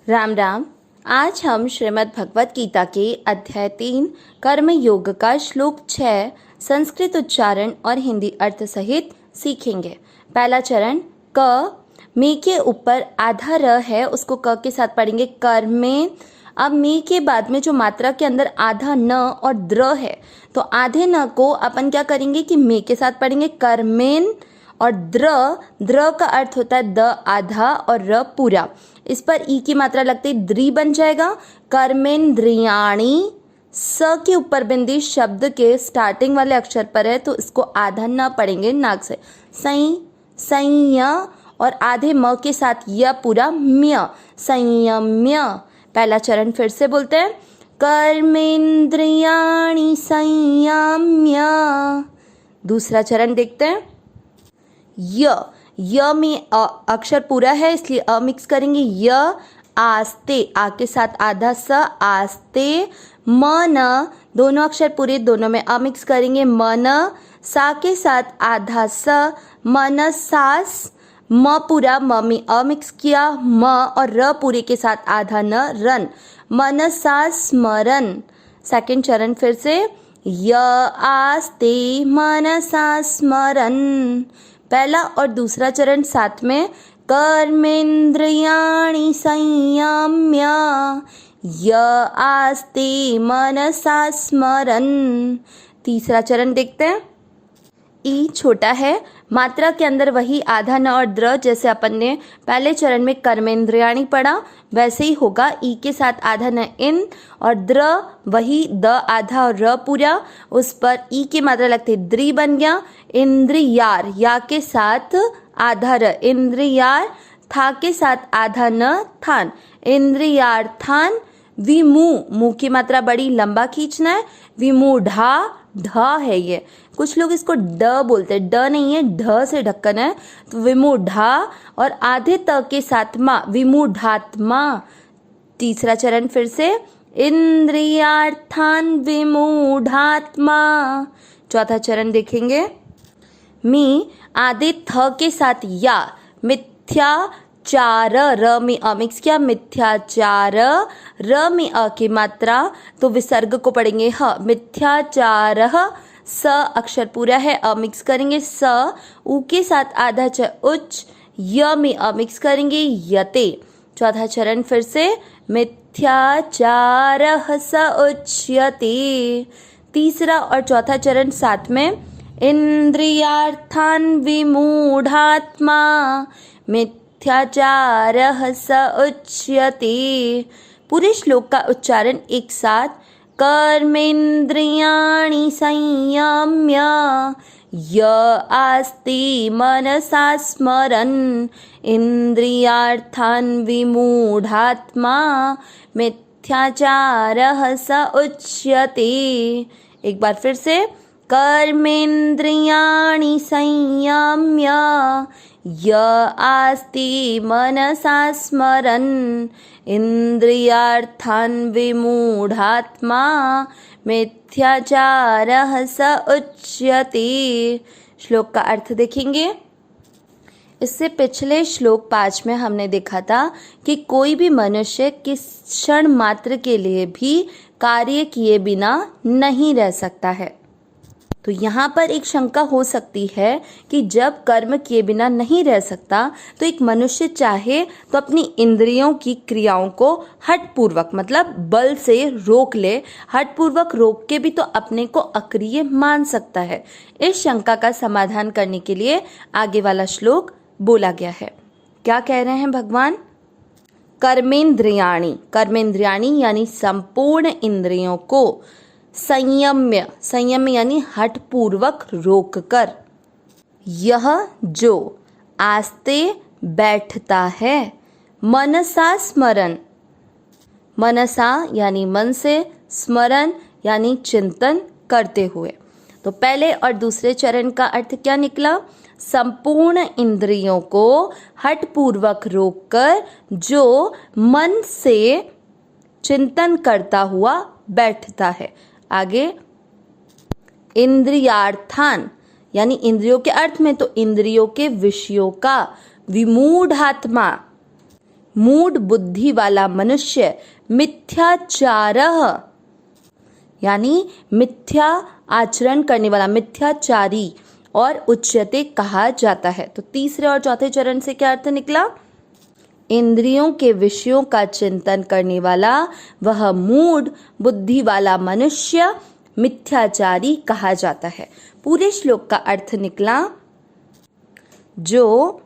राम राम। आज हम श्रीमद् भगवत गीता के अध्याय 3 कर्म योग का श्लोक 6 संस्कृत उच्चारण और हिंदी अर्थ सहित सीखेंगे। पहला चरण क। मी के ऊपर आधा र है, उसको क के साथ पढ़ेंगे कर्में। अब मी के बाद में जो मात्रा के अंदर आधा न और द्र है, तो आधे न को अपन क्या करेंगे कि मी के साथ पढ़ेंगे कर्मेन, और द्र का अर्थ होता है द आधा और र पूरा। इस पर ई की मात्रा लगते ही द्री बन जाएगा। कर्मेंद्रियाणी, स के ऊपर बिंदी शब्द के स्टार्टिंग वाले अक्षर पर है, तो इसको आधा न पढ़ेंगे नाक से। संय और आधे म के साथ य पूरा म्य, संयम्य। पहला चरण फिर से बोलते हैं, कर्मेंद्रियाणि संयम्य। दूसरा चरण देखते हैं, य में अक्षर पूरा है इसलिए अ मिक्स करेंगे। य आस्ते, आ के साथ आधा स, आस्ते। मन, दोनों अक्षर पूरे, दोनों में अ मिक्स करेंगे। मन, सा के साथ आधा स, मन सास। म पूरा, म में अ मिक्स किया। म और र पूरे के साथ आधा न, रन, मन सा स्मरन। सेकंड चरण फिर से, य आस्ते मनसा स्मरन। पहला और दूसरा चरण साथ में, कर्मेंद्रियाणि संयम्य य आस्ते मनसा स्मरन। तीसरा चरण देखते हैं, ई छोटा है, मात्रा के अंदर वही आधा न और द्र, जैसे अपन ने पहले चरण में कर्मेंद्रियाणी पढ़ा वैसे ही होगा। ई के साथ आधा न इन और द्र वही द आधा और र पूरा, उस पर ई की मात्रा लगती द्री बन गया। इंद्रियार, या के साथ आधा र, इंद्रियार। था के साथ आधा न, थान, इंद्रियार थान। विमू, मुंह की मात्रा बड़ी लंबा खींचना है। विमूढ़ा, ढ है ये, कुछ लोग इसको ड बोलते हैं, ड नहीं है, ढ से ढक्कन है, तो विमूढ़ा। और आधे त के साथ मा, विमूढ़ात्मा। तीसरा चरण फिर से, इंद्रियार्थान विमूढ़ात्मा। चौथा चरण देखेंगे, मी आधे थ के साथ या, मिथ्याचार, र में अ मिक्स किया, मिथ्याचार। र में अ की मात्रा तो विसर्ग को पढ़ेंगे ह, मिथ्याचार। स अक्षर पूरा है, अ मिक्स करेंगे। स उ के साथ आधा च उच्च, य में अ मिक्स करेंगे, यते। चौथा चरण फिर से, मिथ्याचार स उच्यते। तीसरा और चौथा चरण साथ में, इंद्रियार्थान विमूढ़ात्मा मिथ्याचारः स उच्यते। पूरे श्लोक का उच्चारण एक साथ, कर्मेंद्रियाणि संयम्य य आस्ते मनसा स्मरन् इंद्रियार्थान विमूढ़ात्मा मिथ्याचारः स उच्यते। एक बार फिर से, कर्मेंद्रियाणि संयम्य य आस्ते मनसा स्मरन् इंद्रियार्थान विमूढ़ात्मा मिथ्याचारः स उच्यते। श्लोक का अर्थ देखेंगे। इससे पिछले श्लोक 5 में हमने देखा था कि कोई भी मनुष्य किस क्षण मात्र के लिए भी कार्य किए बिना नहीं रह सकता है। तो यहाँ पर एक शंका हो सकती है कि जब कर्म किए बिना नहीं रह सकता, तो एक मनुष्य चाहे तो अपनी इंद्रियों की क्रियाओं को हठपूर्वक, मतलब बल से रोक ले। हठपूर्वक रोक के भी तो अपने को अक्रिय मान सकता है। इस शंका का समाधान करने के लिए आगे वाला श्लोक बोला गया है। क्या कह रहे हैं भगवान? कर्मेंद्रियाणि, कर्मेंद्रियाणि यानी संपूर्ण इंद्रियों को, संयम्य, संयम यानी हठपूर्वक रोक कर, यह जो आस्ते बैठता है, मनसा स्मरन, मनसा यानी मन से, स्मरन यानी चिंतन करते हुए। तो पहले और दूसरे चरण का अर्थ क्या निकला? संपूर्ण इंद्रियों को हठपूर्वक रोककर जो मन से चिंतन करता हुआ बैठता है। आगे, इंद्रियार्थान यानी इंद्रियों के अर्थ में तो इंद्रियों के विषयों का, विमूढ़ात्मा मूढ़ बुद्धि वाला मनुष्य मिथ्याचारः, यानी मिथ्या आचरण करने वाला, मिथ्याचारी और उच्यते कहा जाता है। तो तीसरे और चौथे चरण से क्या अर्थ निकला? इंद्रियों के विषयों का चिंतन करने वाला, वह मूढ़ बुद्धि वाला मनुष्य मिथ्याचारी कहा जाता है। पूरे श्लोक का अर्थ निकला, जो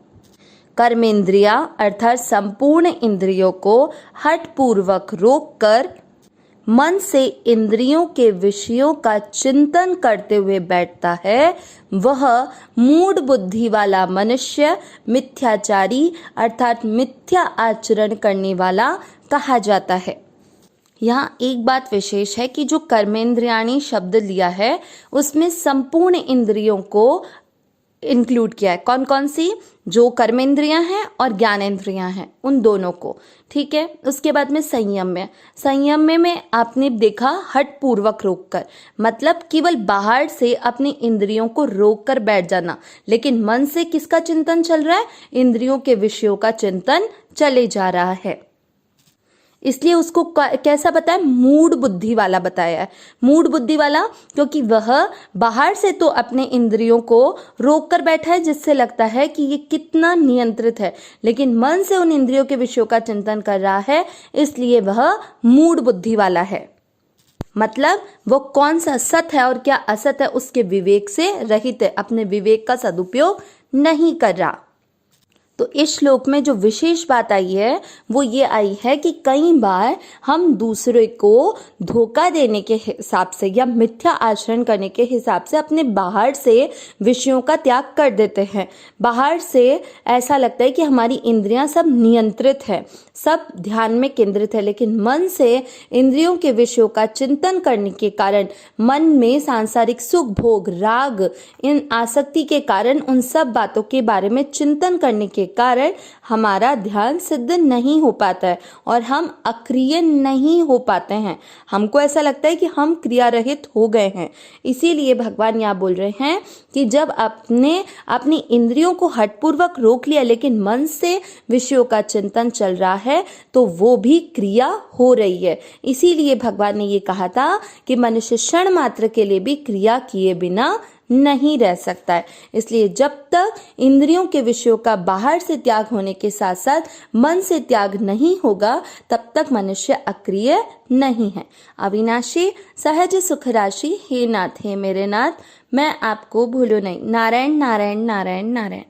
कर्मेंद्रिया अर्थात संपूर्ण इंद्रियों को हठपूर्वक रोककर मन से इंद्रियों के विषयों का चिंतन करते हुए बैठता है, वह मूढ़ बुद्धि वाला मनुष्य मिथ्याचारी अर्थात मिथ्या आचरण करने वाला कहा जाता है। यहाँ एक बात विशेष है कि जो कर्मेंद्रियाणि शब्द लिया है उसमें संपूर्ण इंद्रियों को इंक्लूड किया है। कौन कौन सी? जो कर्मेंद्रियां हैं और ज्ञानेंद्रियां हैं, उन दोनों को। ठीक है। उसके बाद में संयम में आपने देखा हठ पूर्वक रोककर, मतलब केवल बाहर से अपनी इंद्रियों को रोक कर बैठ जाना, लेकिन मन से किसका चिंतन चल रहा है? इंद्रियों के विषयों का चिंतन चले जा रहा है। इसलिए उसको कैसा बताया? मूढ़ बुद्धि वाला बताया है। मूढ़ बुद्धि वाला क्योंकि वह बाहर से तो अपने इंद्रियों को रोक कर बैठा है, जिससे लगता है कि ये कितना नियंत्रित है, लेकिन मन से उन इंद्रियों के विषयों का चिंतन कर रहा है, इसलिए वह मूढ़ बुद्धि वाला है। मतलब वो कौन सा सत है और क्या असत है उसके विवेक से रहित है, अपने विवेक का सदुपयोग नहीं कर रहा। तो इस श्लोक में जो विशेष बात आई है वो ये आई है कि कई बार हम दूसरे को धोखा देने के हिसाब से या मिथ्या आचरण करने के हिसाब से अपने बाहर से विषयों का त्याग कर देते हैं। बाहर से ऐसा लगता है कि हमारी इंद्रियां सब नियंत्रित है, सब ध्यान में केंद्रित है, लेकिन मन से इंद्रियों के विषयों का चिंतन करने के कारण मन में सांसारिक सुख भोग राग इन आसक्ति के कारण उन सब बातों के बारे में चिंतन करने के कारण हमारा ध्यान सिद्ध नहीं हो पाता है और हम अक्रिय नहीं हो पाते हैं। हमको ऐसा लगता है कि हम क्रिया रहित हो गए हैं। इसीलिए भगवान यहाँ बोल रहे हैं कि जब आपने अपनी इंद्रियों को हठपूर्वक रोक लिया लेकिन मन से विषयों का चिंतन चल रहा है तो वो भी क्रिया हो रही है। इसीलिए भगवान ने ये कहा था कि मनुष्य क्षण मात्र के लिए भी क्रिया किए बिना नहीं रह सकता है। इसलिए जब तक इंद्रियों के विषयों का बाहर से त्याग होने के साथ साथ मन से त्याग नहीं होगा तब तक मनुष्य अक्रिय नहीं है। अविनाशी सहज सुख राशि हे नाथ, हे मेरे नाथ, मैं आपको भूलूं नहीं। नारायण नारायण नारायण नारायण।